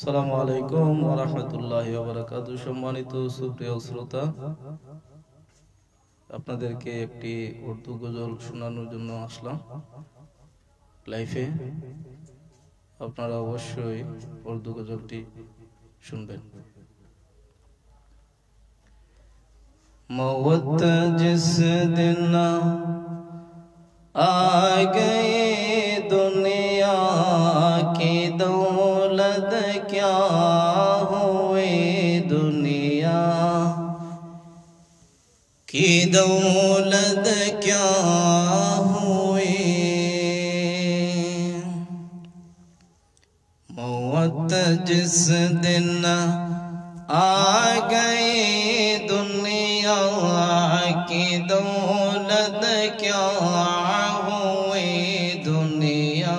আসসালামু আলাইকুম ওয়া রাহমাতুল্লাহি ওয়া বারাকাতুহু। সম্মানিত সুপ্রিয় শ্রোতা, আপনাদেরকে একটি উর্দু গজল শোনানোর জন্য আসলাম লাইভে। আপনারা অবশ্যই উর্দু গজলটি শুনবেন। मौत जिस दिन आ गई दुनिया की दौलत क्या हुई, दुनिया की दौलत क्या हुई। मौत जिस दिन आ गई दुनिया की दौलत क्या हुई, दुनिया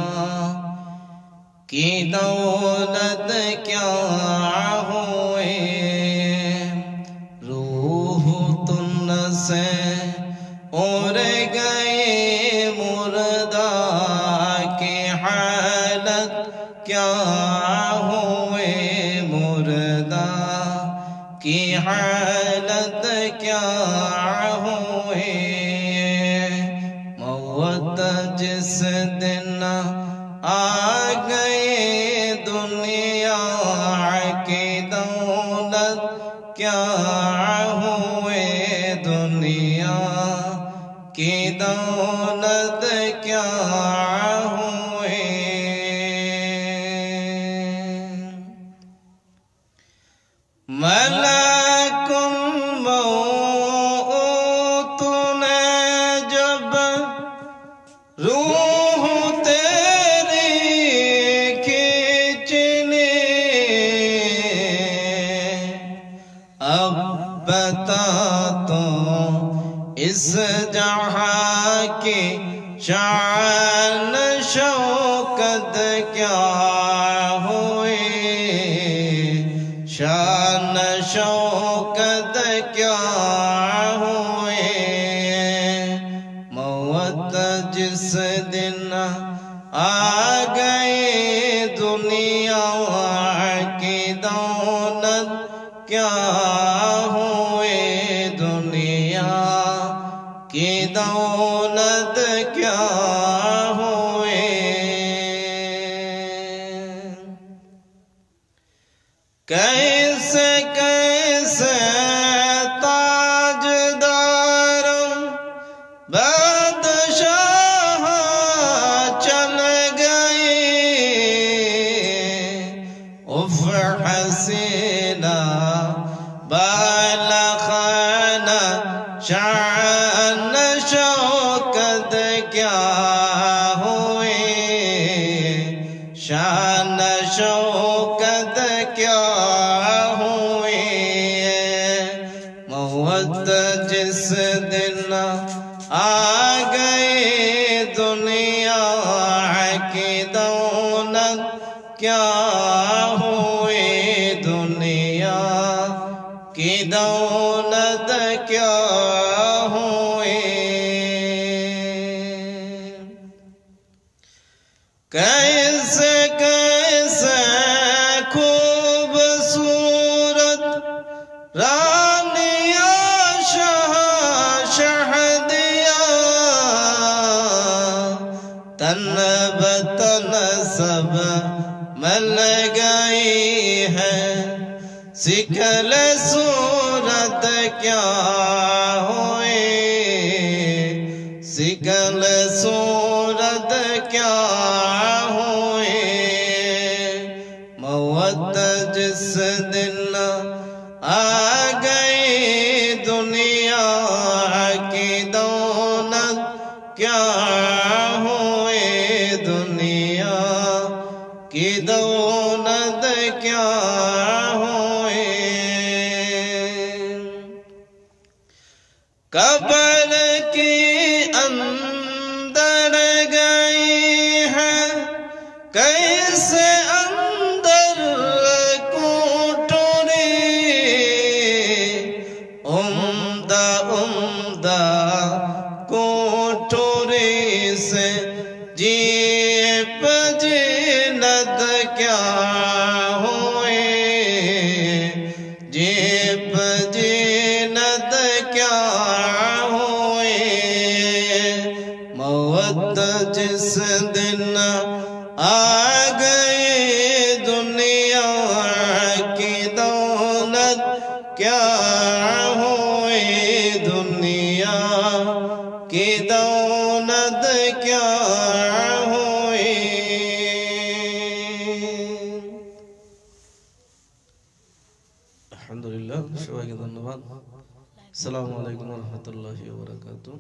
की दौलत क्या हुई। रूह तुन से उड़ गए मुर्दा की हालत क्या हुई, मुर्दा की हालत क्या हुई। मौत जिस दिन आ गई दुनिया की दौलत क्या हुई, दुनिया की दौलत क्या हुई। मलकुल मौत ने जब रूह तेरी खींचनी, अब बता तो इस जहां की शान शौकत क्या हुई, शान शौकत क्या हुई। मौत जिस दिन आ गई दुनिया की दौलत क्या हुई, दुनिया की दौलत क्या हुई। कैसे कैसे ताजदार बादशाह चल गए, उफ हसीना बालखाना शान शौकत क्या हुई, शान शौकत क्या हुई। मौत जिस दिन आ गई दुनिया की दौलत क्या हुई, दुनिया की दौलत क्या हुई। कैसे कैसे खूबसूरत रानिया शाह शहदिया, तन बतन सब मल गई है, सिखल सूरत क्या हुई, सिखल सूरत क्या हुई। मौत जिस दिन आ गई दुनिया की दौलत क्या हुई, दुनिया की दौलत क्या हुई। कब्र की अंदर गई है, कैसे अंदर कोठरी, उम्दा उम्दा कोठरी से जीप जीनत क्या हो वक्त जिस दिन आ गई दुनिया की दौलत क्या हुई दुनिया की दौलत क्या हुई। अल्हम्दुलिल्लाह, সবাইকে ধন্যবাদ। আসসালামু আলাইকুম ওয়া রাহমাতুল্লাহি ওয়া বারাকাতুহু।